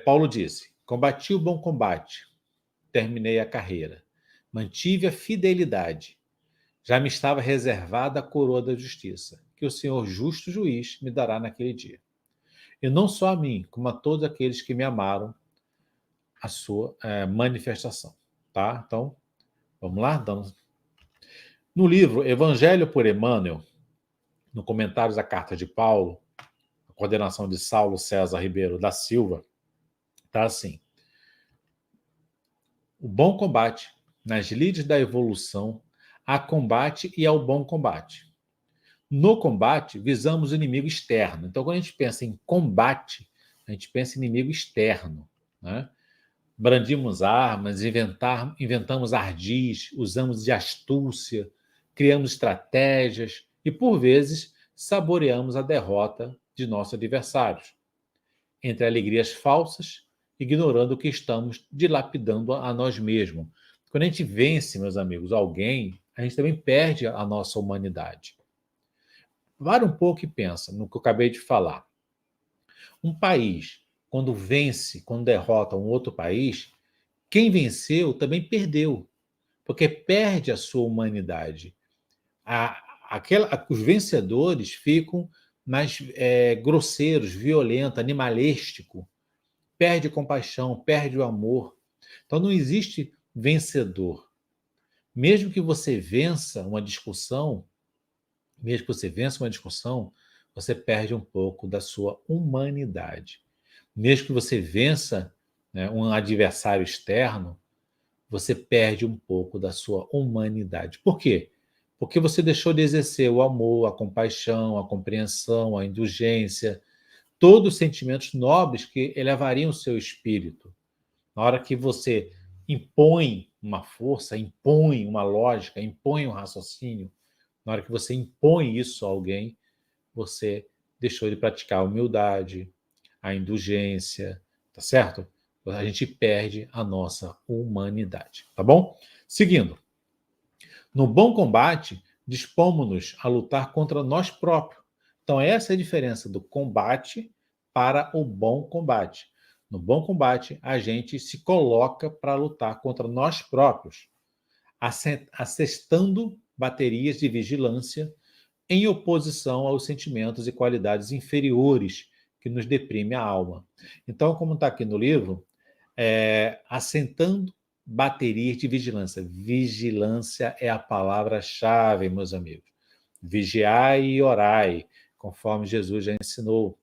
Paulo disse: combati o bom combate, terminei a carreira, mantive a fidelidade. Já me estava reservada a coroa da justiça, que o Senhor justo juiz me dará naquele dia. E não só a mim, como a todos aqueles que me amaram, a sua manifestação. Tá? Então, vamos lá? No livro Evangelho por Emmanuel, no comentários da Carta de Paulo, a coordenação de Saulo César Ribeiro da Silva, está assim: o bom combate, nas lides da evolução, há combate e ao bom combate. No combate, visamos o inimigo externo. Então, quando a gente pensa em combate, a gente pensa em inimigo externo. Né? Brandimos armas, inventamos ardis, usamos de astúcia, criamos estratégias e, por vezes, saboreamos a derrota de nossos adversários, entre alegrias falsas, ignorando que estamos dilapidando a nós mesmos. Quando a gente vence, meus amigos, alguém, a gente também perde a nossa humanidade. Para um pouco e pensa no que eu acabei de falar. Um país, quando vence, quando derrota um outro país, quem venceu também perdeu, porque perde a sua humanidade. Os vencedores ficam mais grosseiros, violentos, animalísticos, perde a compaixão, perde o amor. Então não existe vencedor. Mesmo que você vença uma discussão, você perde um pouco da sua humanidade. Mesmo que você vença, né, um adversário externo, você perde um pouco da sua humanidade. Por quê? Porque você deixou de exercer o amor, a compaixão, a compreensão, a indulgência, todos os sentimentos nobres que elevariam o seu espírito. Na hora que você impõe uma força, impõe uma lógica, impõe um raciocínio, na hora que você impõe isso a alguém, você deixou de praticar a humildade, a indulgência, tá certo? A gente perde a nossa humanidade, tá bom? Seguindo. No bom combate, dispomos-nos a lutar contra nós próprios. Então, essa é a diferença do combate para o bom combate. No bom combate, a gente se coloca para lutar contra nós próprios, assestando baterias de vigilância em oposição aos sentimentos e qualidades inferiores que nos deprimem a alma. Então, como está aqui no livro, assentando baterias de vigilância. Vigilância é a palavra-chave, meus amigos. Vigiai e orai, conforme Jesus já ensinou.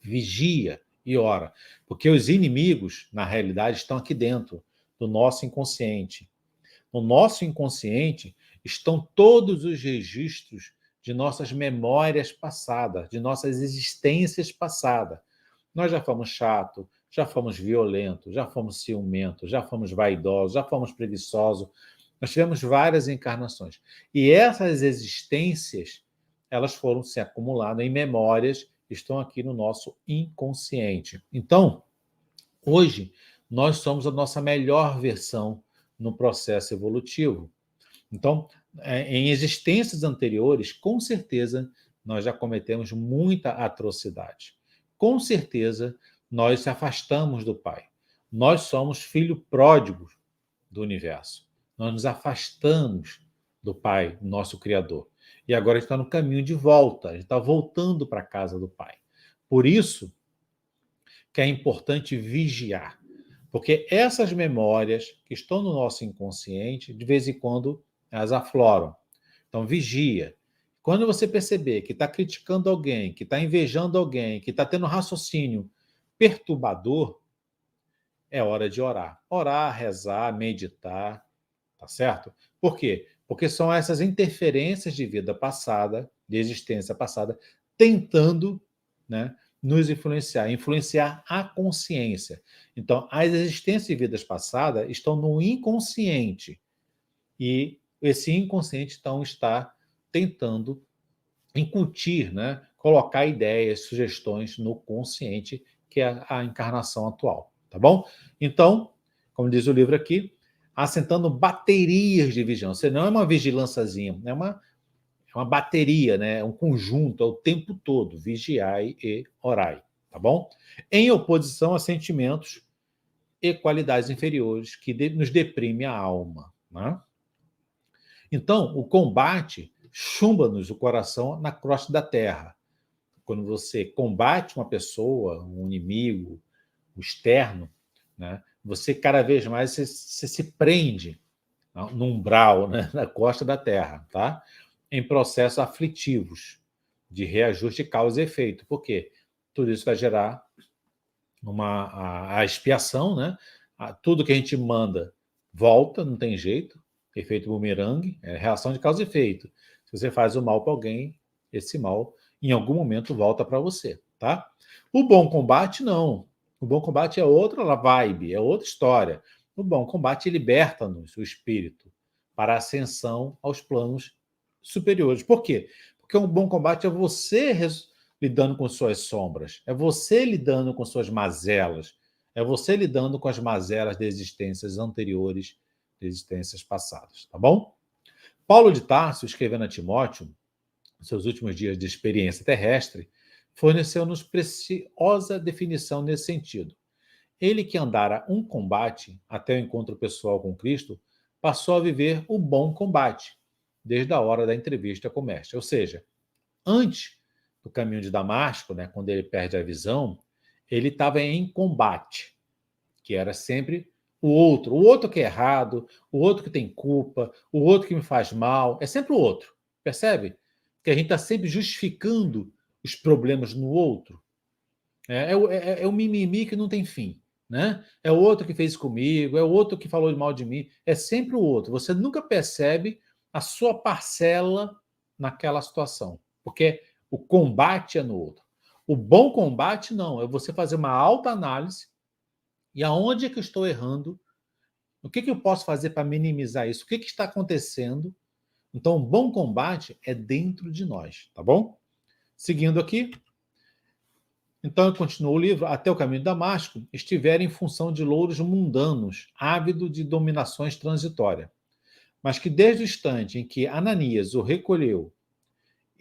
Vigia e ora, porque os inimigos, na realidade, estão aqui dentro do nosso inconsciente. No nosso inconsciente estão todos os registros de nossas memórias passadas, de nossas existências passadas. Nós já fomos chatos, já fomos violentos, já fomos ciumentos, já fomos vaidosos, já fomos preguiçosos. Nós tivemos várias encarnações. E essas existências, elas foram se acumulando em memórias que estão aqui no nosso inconsciente. Então, hoje, nós somos a nossa melhor versão no processo evolutivo. Então, em existências anteriores, com certeza, nós já cometemos muita atrocidade. Com certeza, nós se afastamos do Pai. Nós somos filho pródigo do universo. Nós nos afastamos do Pai, nosso Criador. E agora está no caminho de volta, a gente está voltando para a casa do Pai. Por isso que é importante vigiar, porque essas memórias que estão no nosso inconsciente, de vez em quando, elas afloram. Então, vigia. Quando você perceber que está criticando alguém, que está invejando alguém, que está tendo um raciocínio perturbador, é hora de orar. Orar, rezar, meditar, tá certo? Por quê? Porque são essas interferências de vida passada, de existência passada, tentando, né, nos influenciar a consciência. Então, as existências de vidas passadas estão no inconsciente. E esse inconsciente, então, está tentando incutir, né, colocar ideias, sugestões no consciente, que é a encarnação atual. Tá bom? Então, como diz o livro aqui, assentando baterias de vigilância. Não é uma vigilânciazinha, é uma bateria, né? É um conjunto, é o tempo todo. Vigiai e orai. tá bom? Em oposição a sentimentos e qualidades inferiores que nos deprime a alma, né? Então, o combate chumba-nos o coração na crosta da terra. Quando você combate uma pessoa, um inimigo, o externo, né? Você cada vez mais você se prende no umbral, né? Na costa da terra, tá? Em processos aflitivos de reajuste de causa e efeito. Por quê? Tudo isso vai gerar a expiação, né? Tudo que a gente manda volta, não tem jeito. Efeito bumerangue, é reação de causa e efeito. Se você faz o mal para alguém, esse mal em algum momento volta para você, tá? O bom combate não. O bom combate é outra vibe, é outra história. O bom combate liberta-nos, o espírito, para a ascensão aos planos superiores. Por quê? Porque um bom combate é você lidando com suas sombras, é você lidando com suas mazelas, é você lidando com as mazelas de existências anteriores, de existências passadas, tá bom? Paulo de Tarso, escrevendo a Timóteo, seus últimos dias de experiência terrestre, forneceu-nos preciosa definição nesse sentido. Ele que andara um combate até o encontro pessoal com Cristo, passou a viver o bom combate, desde a hora da entrevista com o mestre. Ou seja, antes do caminho de Damasco, né, quando ele perde a visão, ele estava em combate, que era sempre o outro que é errado, o outro que tem culpa, o outro que me faz mal, é sempre o outro, percebe? Que a gente está sempre justificando os problemas no outro. É o mimimi que não tem fim, né? É o outro que fez comigo, é o outro que falou mal de mim, é sempre o outro. Você nunca percebe a sua parcela naquela situação, porque o combate é no outro. O bom combate não, é você fazer uma autoanálise e aonde é que eu estou errando, o que eu posso fazer para minimizar isso, o que está acontecendo. Então, o bom combate é dentro de nós, tá bom? Seguindo aqui, então, continua o livro, até o caminho de Damasco, estiver em função de louros mundanos, ávido de dominações transitórias, mas que desde o instante em que Ananias o recolheu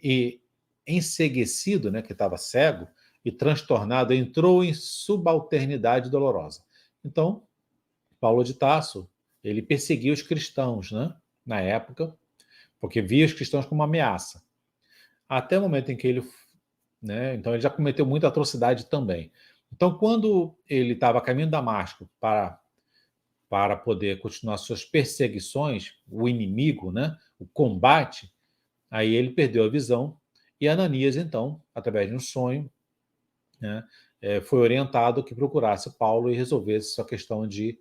e, enceguecido, né, que estava cego e transtornado, entrou em subalternidade dolorosa. Então, Paulo de Tarso, ele perseguia os cristãos, né, na época, porque via os cristãos como uma ameaça. Até o momento em que ele, né, então ele já cometeu muita atrocidade também. Então, quando ele estava a caminho de Damasco para poder continuar suas perseguições, o inimigo, né, o combate, aí ele perdeu a visão e Ananias, então, através de um sonho, né, foi orientado que procurasse Paulo e resolvesse sua questão de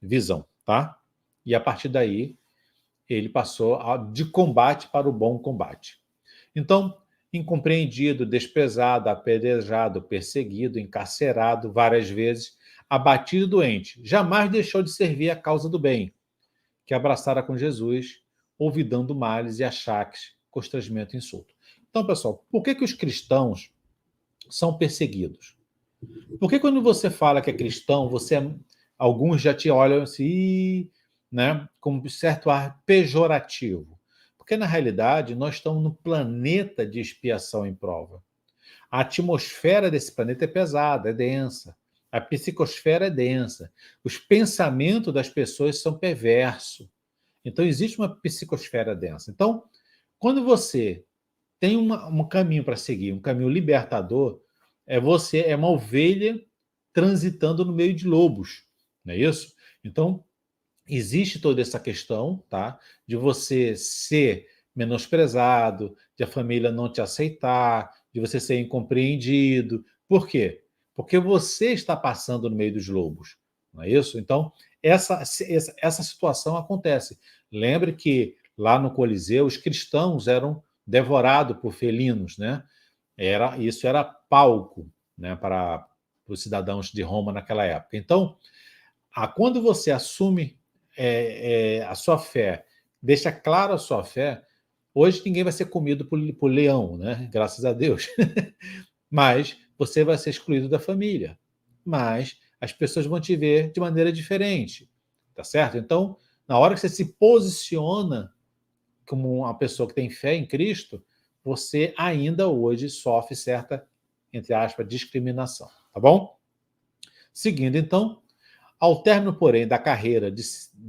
visão, tá? E a partir daí ele passou de combate para o bom combate. Então, incompreendido, desprezado, apedrejado, perseguido, encarcerado várias vezes, abatido e doente, jamais deixou de servir a causa do bem, que abraçara com Jesus, olvidando males e achaques, constrangimento e insulto. Então, pessoal, por que os cristãos são perseguidos? Porque quando você fala que é cristão, alguns já te olham assim, né, com um certo ar pejorativo. Porque, na realidade, nós estamos no planeta de expiação em prova. A atmosfera desse planeta é pesada, é densa. A psicosfera é densa. Os pensamentos das pessoas são perversos. Então, existe uma psicosfera densa. Então, quando você tem um caminho para seguir, um caminho libertador, você é uma ovelha transitando no meio de lobos, não é isso? Então, existe toda essa questão, tá? De você ser menosprezado, de a família não te aceitar, de você ser incompreendido. Por quê? Porque você está passando no meio dos lobos, não é isso? Então, essa situação acontece. Lembre que lá no Coliseu os cristãos eram devorados por felinos, né? Isso era palco, né, para os cidadãos de Roma naquela época. Então, quando você assume a sua fé, deixa claro a sua fé, hoje ninguém vai ser comido por leão, né? Graças a Deus. Mas você vai ser excluído da família. Mas as pessoas vão te ver de maneira diferente, tá certo? Então, na hora que você se posiciona como uma pessoa que tem fé em Cristo, você ainda hoje sofre certa, entre aspas, discriminação. Tá bom? Seguindo, então, ao término, porém, da carreira de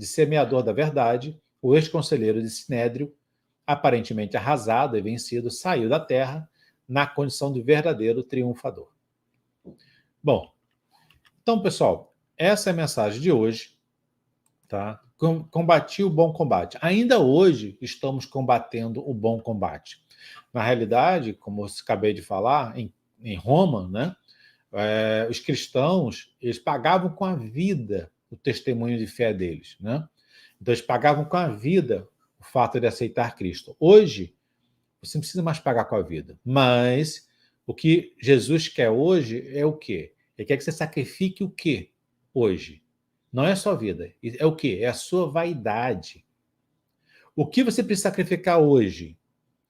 semeador da verdade, o ex-conselheiro de Sinédrio, aparentemente arrasado e vencido, saiu da terra na condição de verdadeiro triunfador. Bom, então, pessoal, essa é a mensagem de hoje. Tá? Combati o bom combate. Ainda hoje estamos combatendo o bom combate. Na realidade, como eu acabei de falar, em Roma, né, os cristãos eles pagavam com a vida o testemunho de fé deles. Né? Então, eles pagavam com a vida o fato de aceitar Cristo. Hoje, você não precisa mais pagar com a vida. Mas o que Jesus quer hoje é o quê? Ele quer que você sacrifique o quê hoje? Não é a sua vida. É o quê? É a sua vaidade. O que você precisa sacrificar hoje?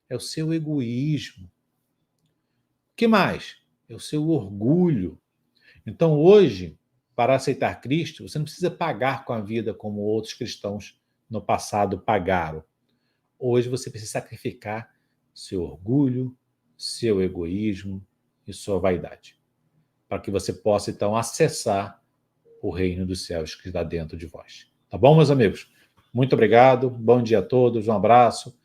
É o seu egoísmo. O que mais? É o seu orgulho. Então, hoje, para aceitar Cristo, você não precisa pagar com a vida como outros cristãos no passado pagaram. Hoje você precisa sacrificar seu orgulho, seu egoísmo e sua vaidade, para que você possa, então, acessar o reino dos céus que está dentro de vós. Tá bom, meus amigos? Muito obrigado, bom dia a todos, um abraço